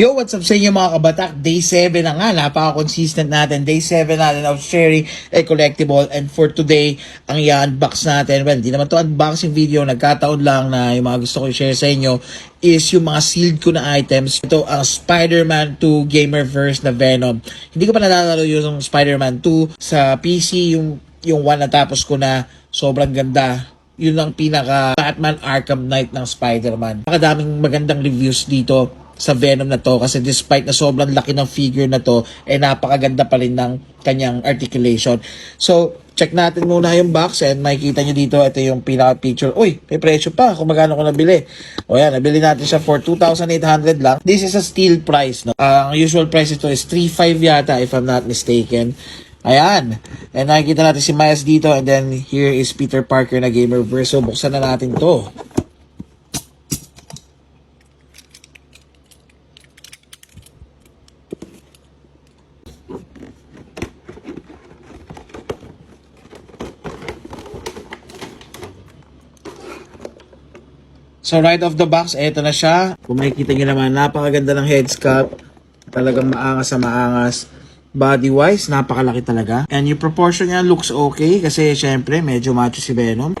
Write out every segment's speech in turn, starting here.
Yo, what's up sa inyo mga kabatak? Day 7 na nga, napaka-consistent natin. Day 7 natin of sharing a collectible. And for today, ang i-unbox natin, well, di naman to unboxing video, nagkataon lang na yung mga gusto ko i-share sa inyo is yung mga sealed ko na items. Ito ang Spider-Man 2 Gamerverse na Venom. Hindi ko pa nalalaro yung Spider-Man 2 sa PC, yung one na tapos ko na sobrang ganda. Yun ang pinaka Batman Arkham Knight ng Spider-Man. Nakadaming magandang reviews dito sa Venom na to kasi despite na sobrang laki ng figure na to, napakaganda pa rin ng kanyang articulation. So, check natin muna yung box and makikita nyo dito, ito yung pinaka-picture. Uy, may presyo pa kung magkano ko nabili. O yan, nabili natin siya for 2,800 lang. This is a steal price. No? Ang usual price ito is 3,500 yata if I'm not mistaken. Ayan. And nakikita natin si Miles dito and then here is Peter Parker na Gamerverse. So, buksan na natin to. So right off the box, eto na siya. Kung makikita nyo naman, napakaganda ng head sculpt. Talagang maangas sa maangas. Body-wise, napakalaki talaga. And yung proportion niya looks okay kasi syempre medyo macho si Venom.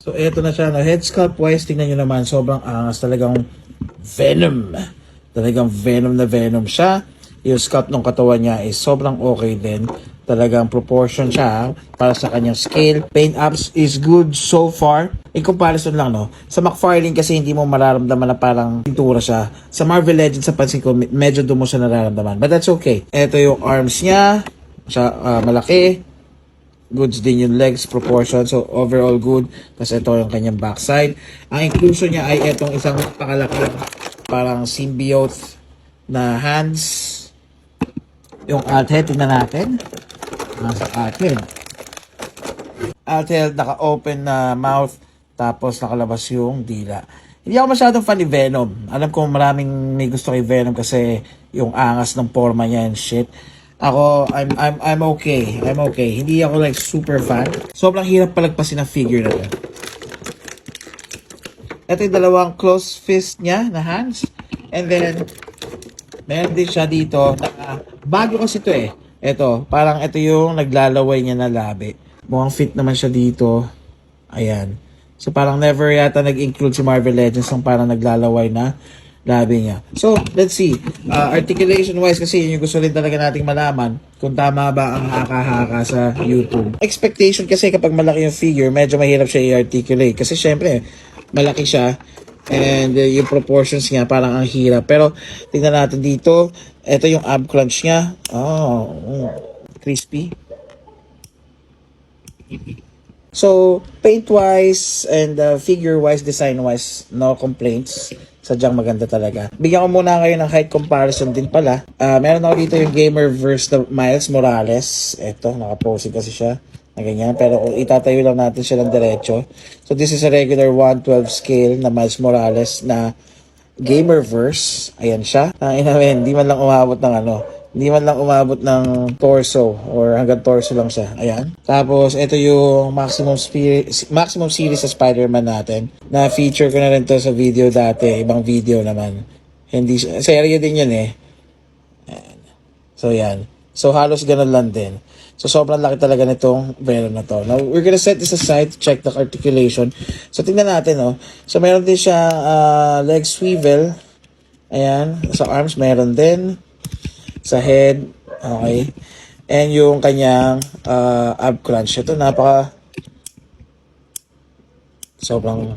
So eto na siya. No? Head sculpt-wise, tingnan nyo naman, sobrang angas. Talagang Venom. Talagang Venom na Venom siya. Yung sculpt ng katawan niya is sobrang okay din. Talagang proportion siya para sa kanyang scale. Paint apps is good so far. In comparison lang, no? Sa McFarlane kasi hindi mo mararamdaman na parang pintura siya. Sa Marvel Legends, sa pansin ko, medyo doon mo siya nararamdaman. But that's okay. Ito yung arms niya. Siya, malaki. Goods din yung legs, proportion. So, overall good. Tapos ito yung kanyang backside. Ang inclusion niya ay itong isang pakalaki. Parang symbiote na hands. Yung alt head, tingnan natin. Nasa alt head. Alt head, naka-open na mouth, tapos nakalabas yung dila. Hindi ako masyadong fan ni Venom. Alam ko maraming may gusto kay Venom kasi yung angas ng forma niya and shit. Ako, I'm okay. I'm okay. Hindi ako like super fan. Sobrang hirap palagpasin ang figure na to. Ito yung dalawang close fist niya na hands. And then, meron din siya dito na bago kasi ito Ito, parang ito yung naglalaway niya na labi. Mukhang fit naman siya dito. Ayan. So parang never yata nag-include si Marvel Legends ng parang naglalaway na labi niya. So, let's see. Articulation wise kasi yun yung gusto rin talaga nating malaman kung tama ba ang haka-haka sa YouTube. Expectation kasi kapag malaki yung figure, medyo mahirap siya i-articulate. Kasi syempre, malaki siya. And yung proportions niya parang ang hirap. Pero tingnan natin dito. Ito yung ab crunch niya. Oh, crispy. So, paint-wise and figure-wise, design-wise, no complaints. Sadyang maganda talaga. Bigyan ko muna kayo ng height comparison din pala. Meron ako dito yung Gamerverse na Miles Morales. Ito, nakaposing kasi siya. Na ganyan. Pero itatayo lang natin siya ng diretso. So, this is a regular 1/12 scale na Miles Morales na Gamerverse. Ayan siya. Hindi man lang umabot ng hindi man lang umabot ng torso or hanggang torso lang siya. Ayan. Tapos, ito yung maximum series sa Spider-Man natin. Na feature ko na rin to sa video dati. Ibang video naman. Hindi, serye din yun Ayan. So, yan. So, halos ganun lang din. So, sobrang laki talaga nitong Venom na to. Now, we're gonna set this aside to check the articulation. So, tingnan natin, So, meron din siya leg swivel. Ayan. Sa arms, meron din. Sa head. Okay. And yung kanyang ab crunch. Ito, sobrang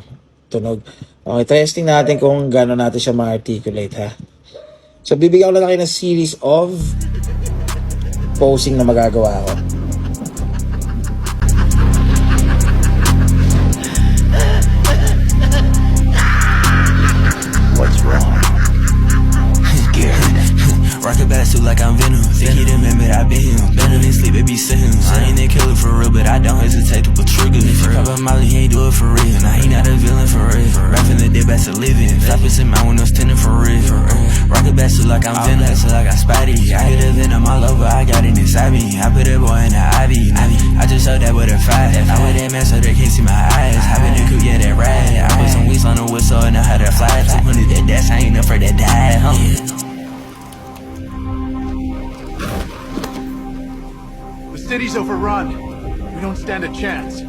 tunog. Okay, testing natin kung gano'n natin siya ma-articulate, ha. So, bibigyan ko na kayo ng series of posing na magagawa ko. What's wrong? Rocket bastard like I'm Venom. Think he done met me, I been him. Venom in sleep, baby, send him. I ain't that killer for real, but I don't hesitate to pull triggers. If you pop up Molly, he ain't do it for real. Nah, he not a villain for real. Rapping the dead bastard living. Flappers in my windows, tending for real. Rocket bastard like I'm Venom. Bastard like I Spidey. I hit a Venom all over, I got it inside me. I put a boy in the Ivy. I just showed that with a 5. I with that man so they can't see my eyes. I been the coop, yeah, that ride. I put some weeks on the way. how to fly. 200 that dash, I ain't afraid to die, huh? The city's overrun. We don't stand a chance.